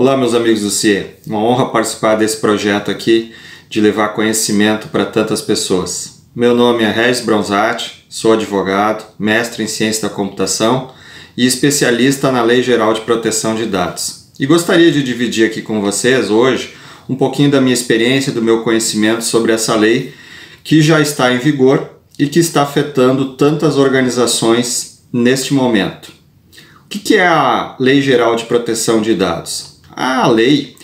Olá, meus amigos do CIE. Uma honra participar desse projeto aqui de levar conhecimento para tantas pessoas. Meu nome é Regis Bronzatti, sou advogado, mestre em ciência da computação e especialista na Lei Geral de Proteção de Dados. E gostaria de dividir aqui com vocês hoje um pouquinho da minha experiência, do meu conhecimento sobre essa lei que já está em vigor e que está afetando tantas organizações neste momento. O que é a Lei Geral de Proteção de Dados? A lei,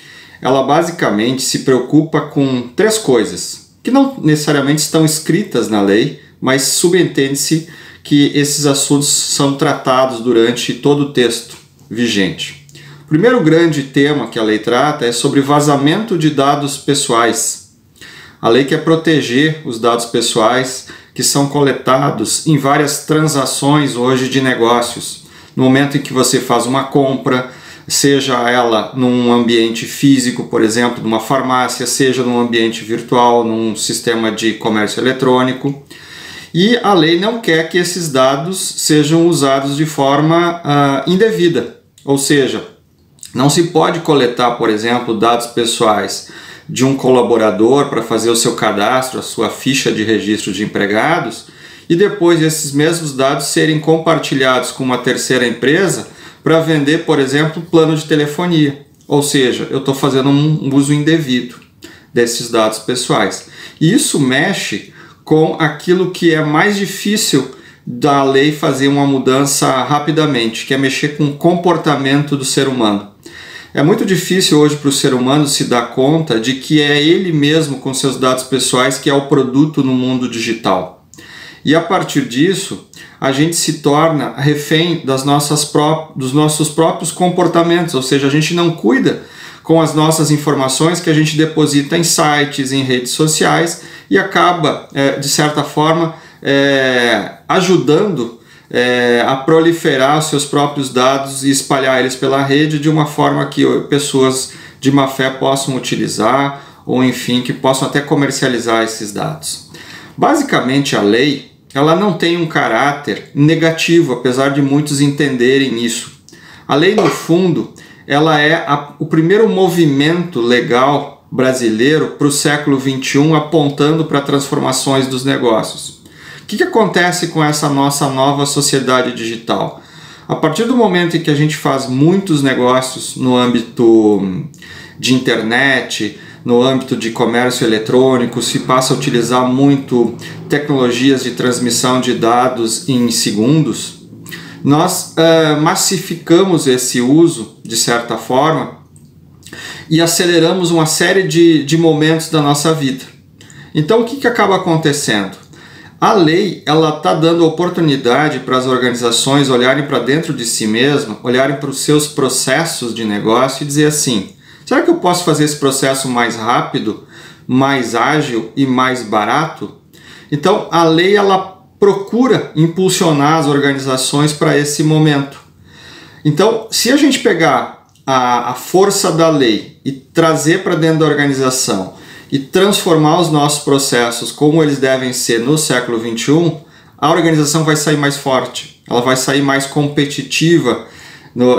ela basicamente se preocupa com três coisas, que não necessariamente estão escritas na lei, mas subentende-se que esses assuntos são tratados durante todo o texto vigente. O primeiro grande tema que a lei trata é sobre vazamento de dados pessoais. A lei quer proteger os dados pessoais que são coletados em várias transações hoje de negócios. No momento em que você faz uma compra, seja ela num ambiente físico, por exemplo, numa farmácia, seja num ambiente virtual, num sistema de comércio eletrônico. E a lei não quer que esses dados sejam usados de forma indevida. Ou seja, não se pode coletar, por exemplo, dados pessoais de um colaborador para fazer o seu cadastro, a sua ficha de registro de empregados, e depois esses mesmos dados serem compartilhados com uma terceira empresa para vender, por exemplo, plano de telefonia. Ou seja, eu estou fazendo um uso indevido desses dados pessoais. E isso mexe com aquilo que é mais difícil da lei fazer uma mudança rapidamente, que é mexer com o comportamento do ser humano. É muito difícil hoje para o ser humano se dar conta de que é ele mesmo com seus dados pessoais que é o produto no mundo digital. E a partir disso, a gente se torna refém dos nossos próprios comportamentos, ou seja, a gente não cuida com as nossas informações que a gente deposita em sites, em redes sociais e acaba, de certa forma, ajudando a proliferar os seus próprios dados e espalhar eles pela rede de uma forma que pessoas de má fé possam utilizar ou, enfim, que possam até comercializar esses dados. Basicamente, a lei ela não tem um caráter negativo, apesar de muitos entenderem isso. A lei, no fundo, ela é o primeiro movimento legal brasileiro para o século XXI, apontando para transformações dos negócios. O que acontece com essa nossa nova sociedade digital? A partir do momento em que a gente faz muitos negócios no âmbito de internet, no âmbito de comércio eletrônico, se passa a utilizar muito tecnologias de transmissão de dados em segundos, nós massificamos esse uso, de certa forma, e aceleramos uma série de momentos da nossa vida. Então, o que acaba acontecendo? A lei ela está dando oportunidade para as organizações olharem para dentro de si mesmas, olharem para os seus processos de negócio e dizer assim: será que eu posso fazer esse processo mais rápido, mais ágil e mais barato? Então, a lei ela procura impulsionar as organizações para esse momento. Então, se a gente pegar a força da lei e trazer para dentro da organização e transformar os nossos processos como eles devem ser no século XXI, a organização vai sair mais forte, ela vai sair mais competitiva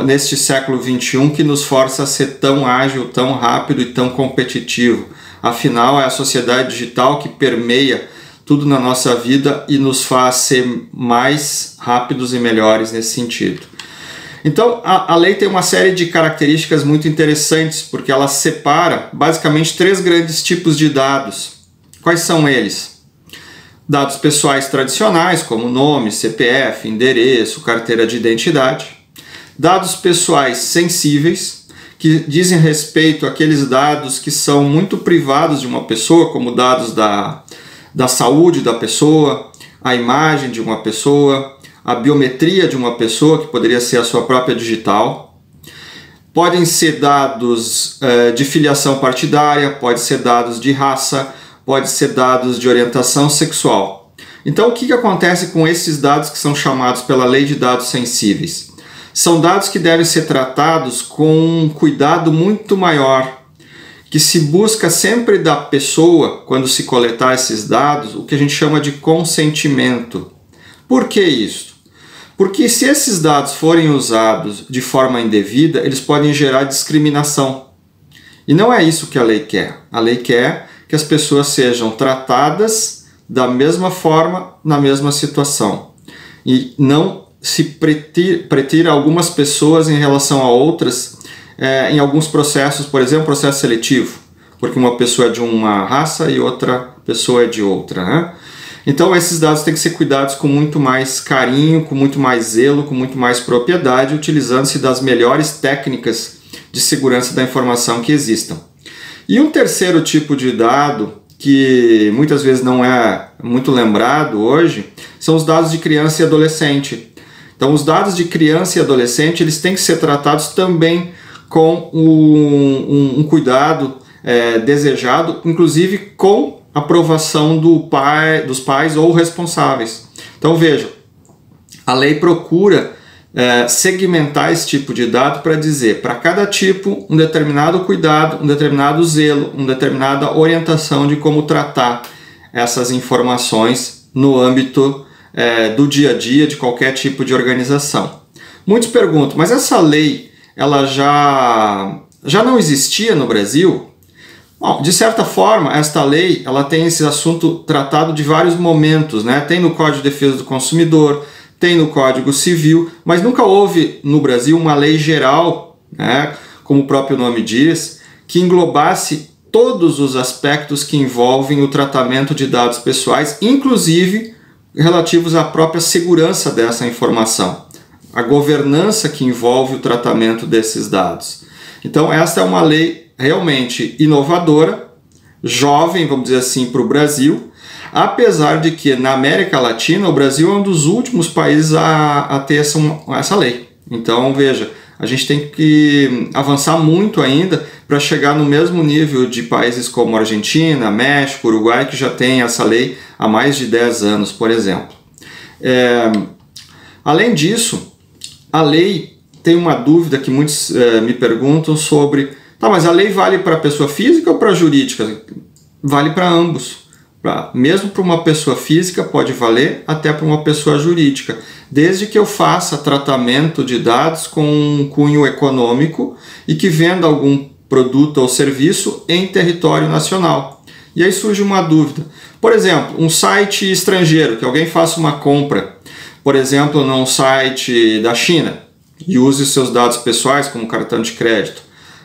neste século XXI que nos força a ser tão ágil, tão rápido e tão competitivo. Afinal, é a sociedade digital que permeia tudo na nossa vida e nos faz ser mais rápidos e melhores nesse sentido. Então, a lei tem uma série de características muito interessantes, porque ela separa basicamente três grandes tipos de dados. Quais são eles? Dados pessoais tradicionais, como nome, CPF, endereço, carteira de identidade. Dados pessoais sensíveis, que dizem respeito àqueles dados que são muito privados de uma pessoa, como dados da saúde da pessoa, a imagem de uma pessoa, a biometria de uma pessoa, que poderia ser a sua própria digital. Podem ser dados de filiação partidária, pode ser dados de raça, pode ser dados de orientação sexual. Então, o que acontece com esses dados que são chamados pela Lei de Dados Sensíveis? São dados que devem ser tratados com um cuidado muito maior, que se busca sempre da pessoa, quando se coletar esses dados, o que a gente chama de consentimento. Por que isso? Porque se esses dados forem usados de forma indevida, eles podem gerar discriminação. E não é isso que a lei quer. A lei quer que as pessoas sejam tratadas da mesma forma, na mesma situação. E não se pretira algumas pessoas em relação a outras em alguns processos, por exemplo, processo seletivo, porque uma pessoa é de uma raça e outra pessoa é de outra, né? Então esses dados têm que ser cuidados com muito mais carinho, com muito mais zelo, com muito mais propriedade, utilizando-se das melhores técnicas de segurança da informação que existam. E um terceiro tipo de dado, que muitas vezes não é muito lembrado hoje, são os dados de criança e adolescente. Então os dados de criança e adolescente, eles têm que ser tratados também com um cuidado desejado, inclusive com aprovação dos pais ou responsáveis. Então veja, a lei procura segmentar esse tipo de dado para dizer, para cada tipo, um determinado cuidado, um determinado zelo, uma determinada orientação de como tratar essas informações no âmbito do dia a dia de qualquer tipo de organização. Muitos perguntam, mas essa lei ela já não existia no Brasil? Bom, de certa forma, esta lei ela tem esse assunto tratado de vários momentos, né? Tem no Código de Defesa do Consumidor, tem no Código Civil, mas nunca houve no Brasil uma lei geral, né, como o próprio nome diz, que englobasse todos os aspectos que envolvem o tratamento de dados pessoais, inclusive relativos à própria segurança dessa informação, a governança que envolve o tratamento desses dados. Então esta é uma lei realmente inovadora, jovem, vamos dizer assim, para o Brasil, apesar de que na América Latina o Brasil é um dos últimos países a ter essa lei. Então veja, a gente tem que avançar muito ainda para chegar no mesmo nível de países como Argentina, México, Uruguai, que já tem essa lei há mais de 10 anos, por exemplo. Além disso, a lei tem uma dúvida que muitos me perguntam sobre, tá, mas a lei vale para pessoa física ou para jurídica? Vale para ambos. Mesmo para uma pessoa física pode valer até para uma pessoa jurídica, desde que eu faça tratamento de dados com um cunho econômico e que venda algum produto ou serviço em território nacional. E aí surge uma dúvida. Por exemplo, um site estrangeiro, que alguém faça uma compra, por exemplo, num site da China, e use os seus dados pessoais como cartão de crédito.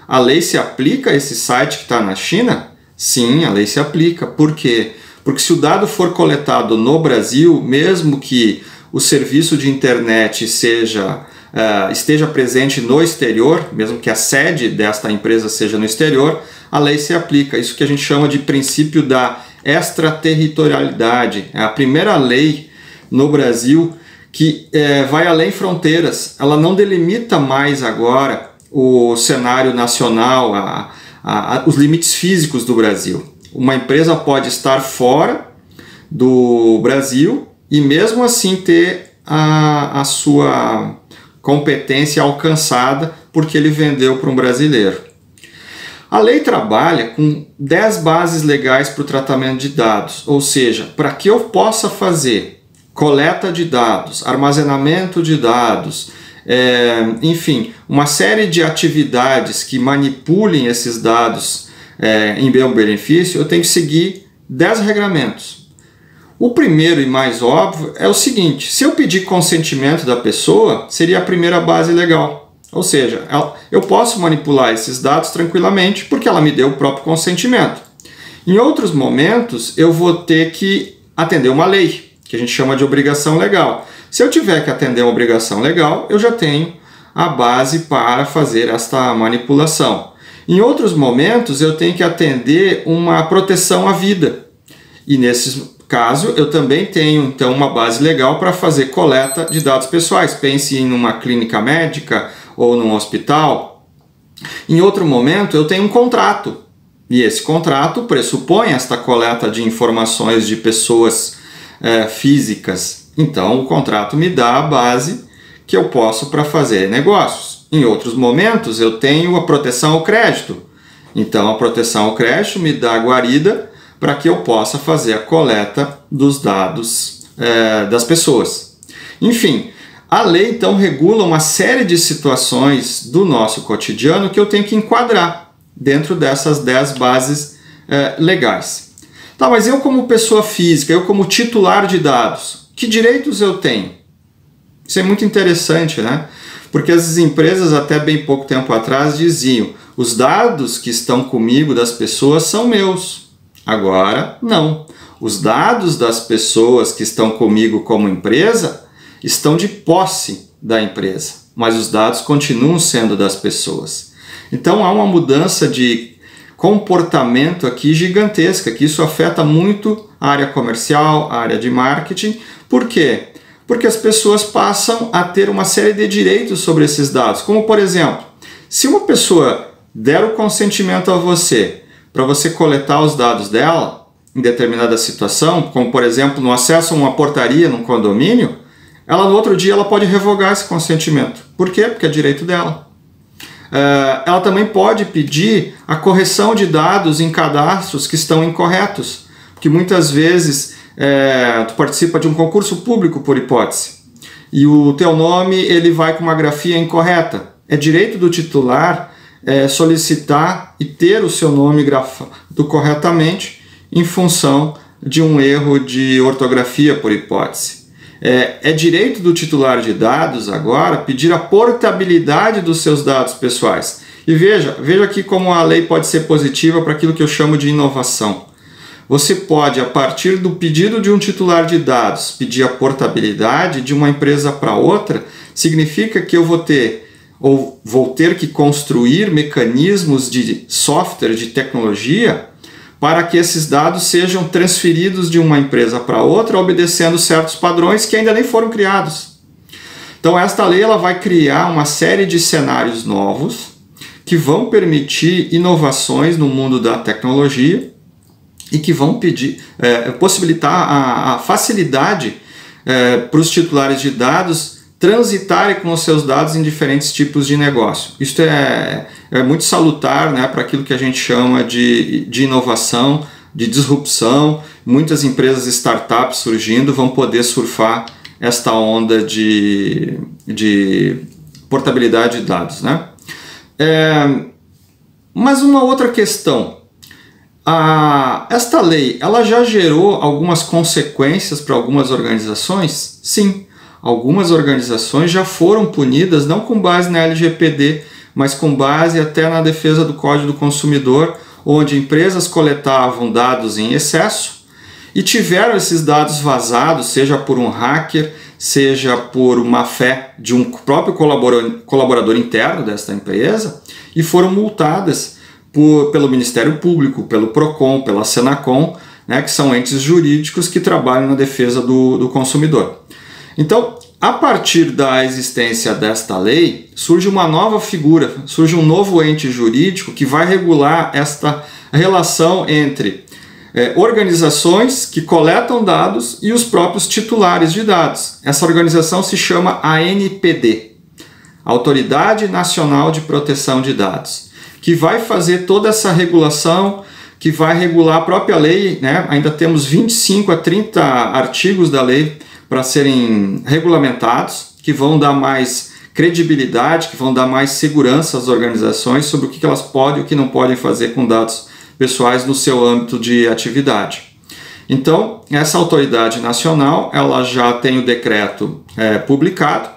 A lei se aplica a esse site que está na China? Sim, a lei se aplica. Por quê? Porque se o dado for coletado no Brasil, mesmo que o serviço de internet esteja presente no exterior, mesmo que a sede desta empresa seja no exterior, a lei se aplica. Isso que a gente chama de princípio da extraterritorialidade. É a primeira lei no Brasil que vai além fronteiras. Ela não delimita mais agora o cenário nacional, os limites físicos do Brasil. Uma empresa pode estar fora do Brasil e mesmo assim ter a sua competência alcançada porque ele vendeu para um brasileiro. A lei trabalha com 10 bases legais para o tratamento de dados, ou seja, para que eu possa fazer coleta de dados, armazenamento de dados, enfim, uma série de atividades que manipulem esses dados em meu benefício, eu tenho que seguir 10 regramentos. O primeiro e mais óbvio é o seguinte: se eu pedir consentimento da pessoa, seria a primeira base legal. Ou seja, eu posso manipular esses dados tranquilamente porque ela me deu o próprio consentimento. Em outros momentos, eu vou ter que atender uma lei, que a gente chama de obrigação legal. Se eu tiver que atender uma obrigação legal, eu já tenho a base para fazer esta manipulação. Em outros momentos, eu tenho que atender uma proteção à vida. E nesse caso, eu também tenho então uma base legal para fazer coleta de dados pessoais. Pense em uma clínica médica ou num hospital. Em outro momento, eu tenho um contrato. E esse contrato pressupõe esta coleta de informações de pessoas físicas. Então, o contrato me dá a base que eu posso para fazer negócios. Em outros momentos, eu tenho a proteção ao crédito. Então, a proteção ao crédito me dá a guarida para que eu possa fazer a coleta dos dados das pessoas. Enfim, A lei, então, regula uma série de situações do nosso cotidiano que eu tenho que enquadrar dentro dessas 10 bases legais. Tá, mas eu como pessoa física, eu como titular de dados, que direitos eu tenho? Isso é muito interessante, né? Porque as empresas até bem pouco tempo atrás diziam: os dados que estão comigo das pessoas são meus. Agora, não. Os dados das pessoas que estão comigo como empresa estão de posse da empresa, mas os dados continuam sendo das pessoas. Então há uma mudança de comportamento aqui gigantesca, que isso afeta muito a área comercial, a área de marketing. Por quê? Porque as pessoas passam a ter uma série de direitos sobre esses dados, como por exemplo, se uma pessoa der o consentimento a você para você coletar os dados dela em determinada situação, como por exemplo no acesso a uma portaria num condomínio, ela no outro dia ela pode revogar esse consentimento. Por quê? Porque é direito dela. Ela também pode pedir a correção de dados em cadastros que estão incorretos, porque muitas vezes tu participa de um concurso público por hipótese e o teu nome ele vai com uma grafia incorreta. É direito do titular solicitar e ter o seu nome grafado corretamente em função de um erro de ortografia por hipótese. É direito do titular de dados agora pedir a portabilidade dos seus dados pessoais. E veja aqui como a lei pode ser positiva para aquilo que eu chamo de inovação. Você pode, a partir do pedido de um titular de dados, pedir a portabilidade de uma empresa para outra, significa que eu vou ter que construir mecanismos de software, de tecnologia, para que esses dados sejam transferidos de uma empresa para outra, obedecendo certos padrões que ainda nem foram criados. Então esta lei ela vai criar uma série de cenários novos que vão permitir inovações no mundo da tecnologia e que vão possibilitar a facilidade para os titulares de dados transitarem com os seus dados em diferentes tipos de negócio. Isso é muito salutar, né, para aquilo que a gente chama de inovação, de disrupção. Muitas empresas startups surgindo vão poder surfar esta onda de portabilidade de dados, né? Mas uma outra questão. Esta lei ela já gerou algumas consequências para algumas organizações? Sim. Algumas organizações já foram punidas não com base na LGPD, mas com base até na defesa do Código do Consumidor, onde empresas coletavam dados em excesso e tiveram esses dados vazados, seja por um hacker, seja por má fé de um próprio colaborador interno desta empresa, e foram multadas pelo Ministério Público, pelo PROCON, pela Senacom, né, que são entes jurídicos que trabalham na defesa do consumidor. Então, a partir da existência desta lei, surge uma nova figura, surge um novo ente jurídico que vai regular esta relação entre organizações que coletam dados e os próprios titulares de dados. Essa organização se chama ANPD, Autoridade Nacional de Proteção de Dados, que vai fazer toda essa regulação, que vai regular a própria lei, né? Ainda temos 25 a 30 artigos da lei para serem regulamentados, que vão dar mais credibilidade, que vão dar mais segurança às organizações sobre o que elas podem e o que não podem fazer com dados pessoais no seu âmbito de atividade. Então, essa autoridade nacional ela já tem o decreto publicado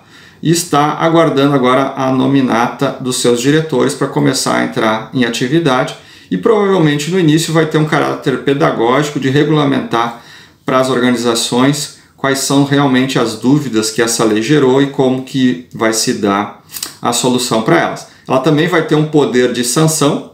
e está aguardando agora a nominata dos seus diretores para começar a entrar em atividade e provavelmente no início vai ter um caráter pedagógico de regulamentar para as organizações quais são realmente as dúvidas que essa lei gerou e como que vai se dar a solução para elas. Ela também vai ter um poder de sanção,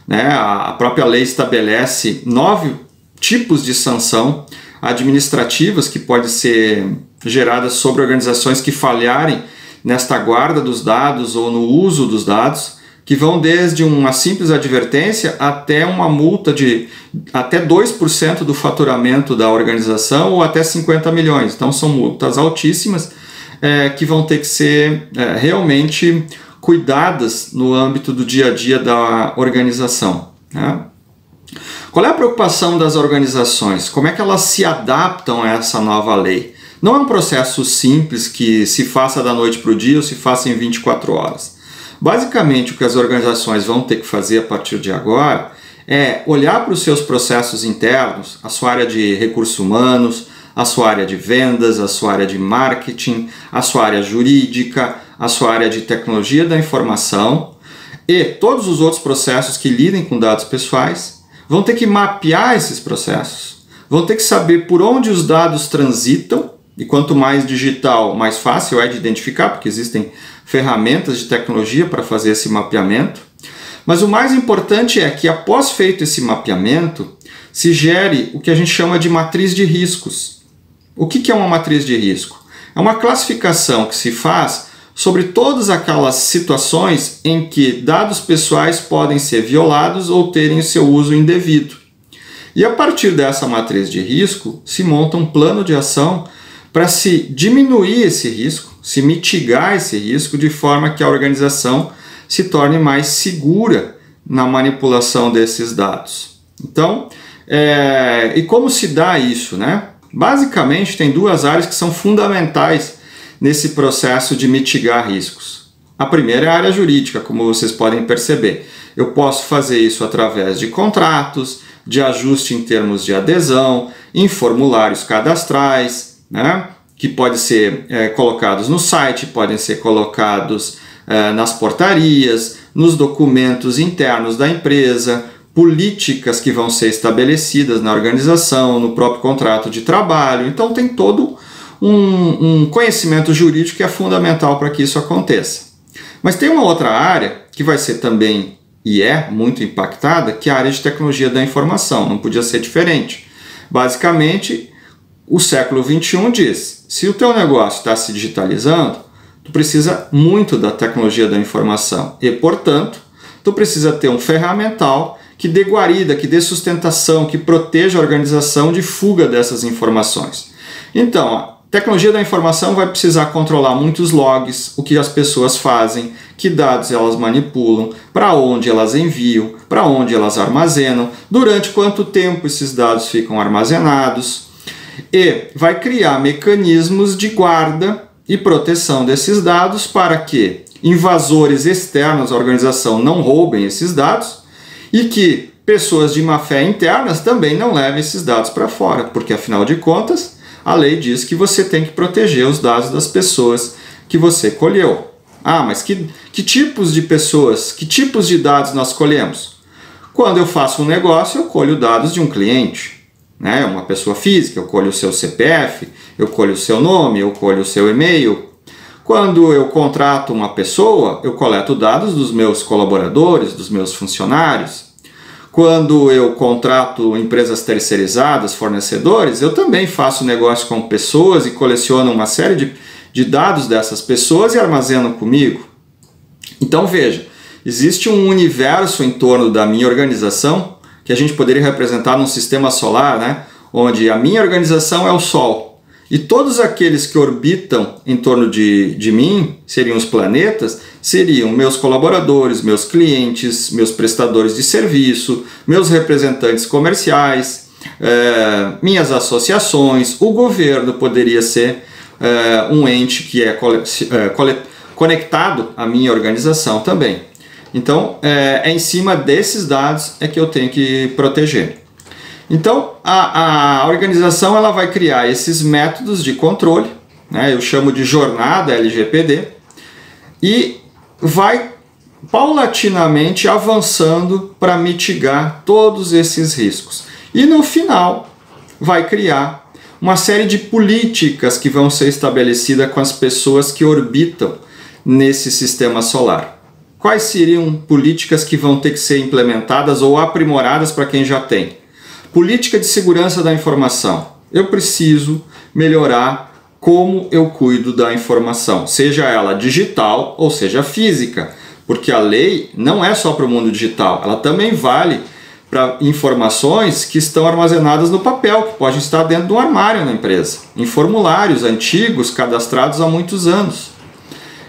né? A própria lei estabelece 9 tipos de sanção administrativas que podem ser geradas sobre organizações que falharem nesta guarda dos dados ou no uso dos dados, que vão desde uma simples advertência até uma multa de até 2% do faturamento da organização ou até 50 milhões. Então são multas altíssimas que vão ter que ser realmente cuidadas no âmbito do dia a dia da organização, né? Qual é a preocupação das organizações? Como é que elas se adaptam a essa nova lei? Não é um processo simples que se faça da noite para o dia ou se faça em 24 horas. Basicamente, o que as organizações vão ter que fazer a partir de agora é olhar para os seus processos internos, a sua área de recursos humanos, a sua área de vendas, a sua área de marketing, a sua área jurídica, a sua área de tecnologia da informação e todos os outros processos que lidem com dados pessoais, vão ter que mapear esses processos, vão ter que saber por onde os dados transitam, e quanto mais digital, mais fácil é de identificar, porque existem ferramentas de tecnologia para fazer esse mapeamento. Mas o mais importante é que, após feito esse mapeamento, se gere o que a gente chama de matriz de riscos. O que é uma matriz de risco? É uma classificação que se faz sobre todas aquelas situações em que dados pessoais podem ser violados ou terem o seu uso indevido. E a partir dessa matriz de risco, se monta um plano de ação para se diminuir esse risco, se mitigar esse risco, de forma que a organização se torne mais segura na manipulação desses dados. Então, e como se dá isso, né? Basicamente, tem duas áreas que são fundamentais nesse processo de mitigar riscos. A primeira é a área jurídica, como vocês podem perceber. Eu posso fazer isso através de contratos, de ajuste em termos de adesão, em formulários cadastrais, né, que podem ser colocados no site, podem ser colocados nas portarias, nos documentos internos da empresa, políticas que vão ser estabelecidas na organização, no próprio contrato de trabalho. Então tem todo um conhecimento jurídico que é fundamental para que isso aconteça. Mas tem uma outra área que vai ser também, e é muito impactada, que é a área de tecnologia da informação. Não podia ser diferente. Basicamente, o século XXI diz, se o teu negócio está se digitalizando, tu precisa muito da tecnologia da informação e, portanto, tu precisa ter um ferramental que dê guarida, que dê sustentação, que proteja a organização de fuga dessas informações. Então, a tecnologia da informação vai precisar controlar muitos logs, o que as pessoas fazem, que dados elas manipulam, para onde elas enviam, para onde elas armazenam, durante quanto tempo esses dados ficam armazenados, e vai criar mecanismos de guarda e proteção desses dados para que invasores externos à organização não roubem esses dados e que pessoas de má fé internas também não levem esses dados para fora, porque afinal de contas a lei diz que você tem que proteger os dados das pessoas que você colheu. Ah, mas que tipos de pessoas, que tipos de dados nós colhemos? Quando eu faço um negócio, eu colho dados de um cliente. Né? Uma pessoa física, eu colho o seu CPF, eu colho o seu nome, eu colho o seu e-mail. Quando eu contrato uma pessoa, eu coleto dados dos meus colaboradores, dos meus funcionários. Quando eu contrato empresas terceirizadas, fornecedores, eu também faço negócio com pessoas e coleciono uma série de dados dessas pessoas e armazeno comigo. Então veja, existe um universo em torno da minha organização que a gente poderia representar num sistema solar, né? Onde a minha organização é o Sol. E todos aqueles que orbitam em torno de mim, seriam os planetas, seriam meus colaboradores, meus clientes, meus prestadores de serviço, meus representantes comerciais, minhas associações, o governo poderia ser um ente que é conectado à minha organização também. Então, é em cima desses dados é que eu tenho que proteger. Então, a organização ela vai criar esses métodos de controle, né? Eu chamo de jornada LGPD, e vai paulatinamente avançando para mitigar todos esses riscos. E no final, vai criar uma série de políticas que vão ser estabelecidas com as pessoas que orbitam nesse sistema solar. Quais seriam políticas que vão ter que ser implementadas ou aprimoradas para quem já tem? Política de segurança da informação. Eu preciso melhorar como eu cuido da informação, seja ela digital ou seja física, porque a lei não é só para o mundo digital, ela também vale para informações que estão armazenadas no papel, que podem estar dentro de um armário na empresa, em formulários antigos cadastrados há muitos anos.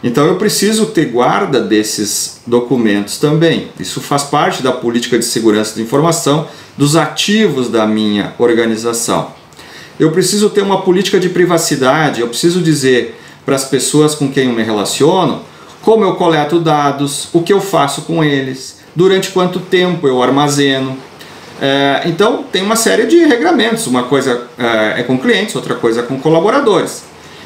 Então eu preciso ter guarda desses documentos também. Isso faz parte da política de segurança da informação, dos ativos da minha organização. eu preciso ter uma política de privacidade, eu preciso dizer para as pessoas com quem eu me relaciono como eu coleto dados, o que eu faço com eles, durante quanto tempo eu armazeno. Então tem uma série de regramentos, uma coisa é com clientes, outra coisa é com colaboradores.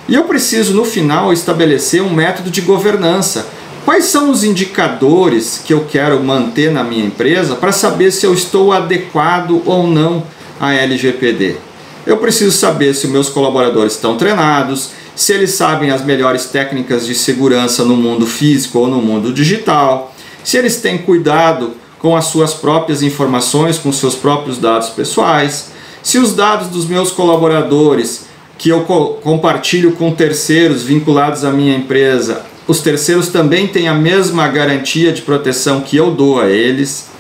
E eu preciso no final estabelecer um método de governança. Quais são os indicadores que eu quero manter na minha empresa para saber se eu estou adequado ou não à LGPD? Eu preciso saber se os meus colaboradores estão treinados, se eles sabem as melhores técnicas de segurança no mundo físico ou no mundo digital, se eles têm cuidado com as suas próprias informações, com seus próprios dados pessoais, se os dados dos meus colaboradores que eu compartilho com terceiros vinculados à minha empresa, os terceiros também têm a mesma garantia de proteção que eu dou a eles.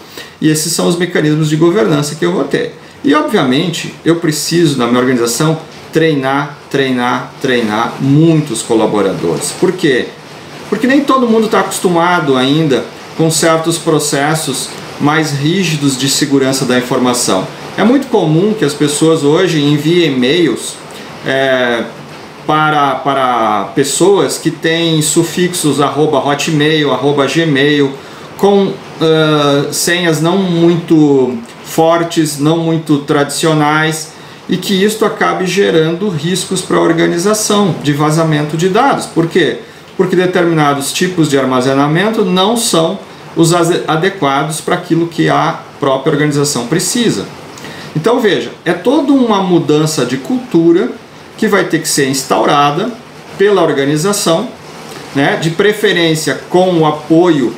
E esses são os mecanismos de governança que eu vou ter. E obviamente eu preciso na minha organização treinar muitos colaboradores. Por quê? Porque nem todo mundo está acostumado ainda com certos processos mais rígidos de segurança da informação. É muito comum que as pessoas hoje enviem e-mails para pessoas que têm sufixos @hotmail, @gmail, com senhas não muito fortes, não muito tradicionais, e que isto acabe gerando riscos para a organização de vazamento de dados. Por quê? Porque determinados tipos de armazenamento não são os adequados para aquilo que a própria organização precisa. Então veja, é toda uma mudança de cultura que vai ter que ser instaurada pela organização, né, de preferência com o apoio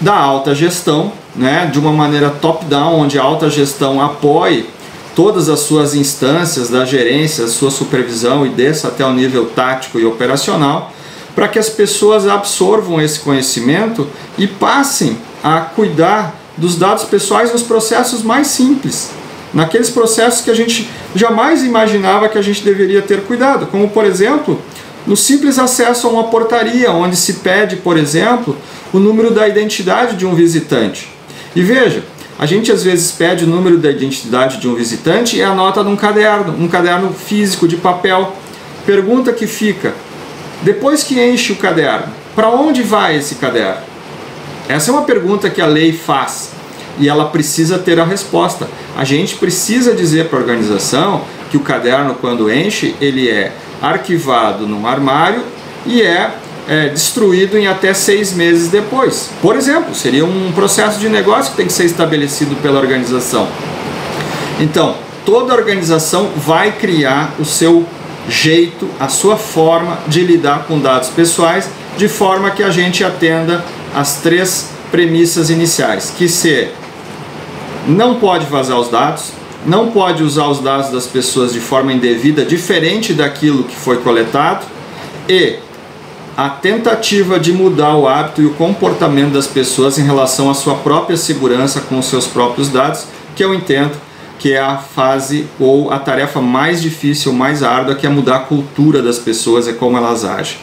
da alta gestão, né, de uma maneira top-down, onde a alta gestão apoie todas as suas instâncias da gerência, a sua supervisão e desça até o nível tático e operacional, para que as pessoas absorvam esse conhecimento e passem a cuidar dos dados pessoais nos processos mais simples, naqueles processos que a gente jamais imaginava que a gente deveria ter cuidado, como por exemplo, no simples acesso a uma portaria, onde se pede, por exemplo, o número da identidade de um visitante. E veja, a gente às vezes pede o número da identidade de um visitante e anota num caderno, um caderno físico de papel. Pergunta que fica: depois que enche o caderno, para onde vai esse caderno? Essa é uma pergunta que a lei faz e ela precisa ter a resposta. A gente precisa dizer para a organização que o caderno, quando enche, ele é arquivado num armário e é destruído em até 6 meses depois. Por exemplo, seria um processo de negócio que tem que ser estabelecido pela organização. Então, toda organização vai criar o seu jeito, a sua forma de lidar com dados pessoais, de forma que a gente atenda as 3 premissas iniciais, que não pode vazar os dados, não pode usar os dados das pessoas de forma indevida, diferente daquilo que foi coletado, e a tentativa de mudar o hábito e o comportamento das pessoas em relação à sua própria segurança com os seus próprios dados, que eu entendo que é a fase ou a tarefa mais difícil, mais árdua, que é mudar a cultura das pessoas e como elas agem.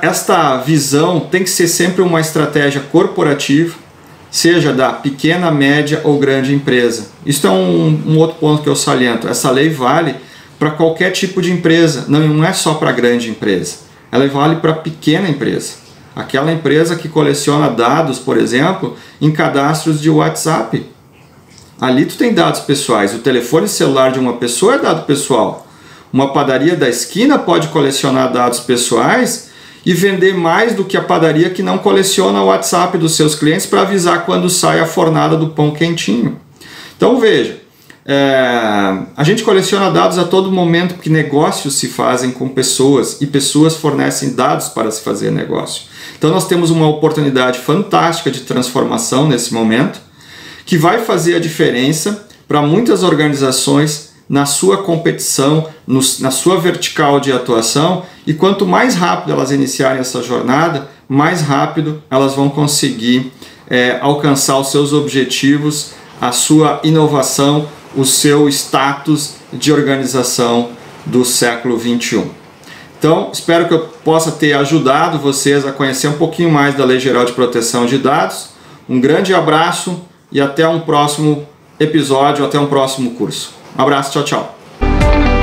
Esta visão tem que ser sempre uma estratégia corporativa, seja da pequena, média ou grande empresa. Isso é um outro ponto que eu saliento. Essa lei vale para qualquer tipo de empresa, não é só para grande empresa. Ela vale para pequena empresa. Aquela empresa que coleciona dados, por exemplo, em cadastros de WhatsApp. Ali tu tem dados pessoais. O telefone celular de uma pessoa é dado pessoal. Uma padaria da esquina pode colecionar dados pessoais e vender mais do que a padaria que não coleciona o WhatsApp dos seus clientes para avisar quando sai a fornada do pão quentinho. Então veja, a gente coleciona dados a todo momento porque negócios se fazem com pessoas e pessoas fornecem dados para se fazer negócio. Então nós temos uma oportunidade fantástica de transformação nesse momento, que vai fazer a diferença para muitas organizações na sua competição, na sua vertical de atuação, e quanto mais rápido elas iniciarem essa jornada, mais rápido elas vão conseguir alcançar os seus objetivos, a sua inovação, o seu status de organização do século XXI. Então, espero que eu possa ter ajudado vocês a conhecer um pouquinho mais da Lei Geral de Proteção de Dados. Um grande abraço e até um próximo episódio, até um próximo curso. Um abraço, tchau, tchau. Música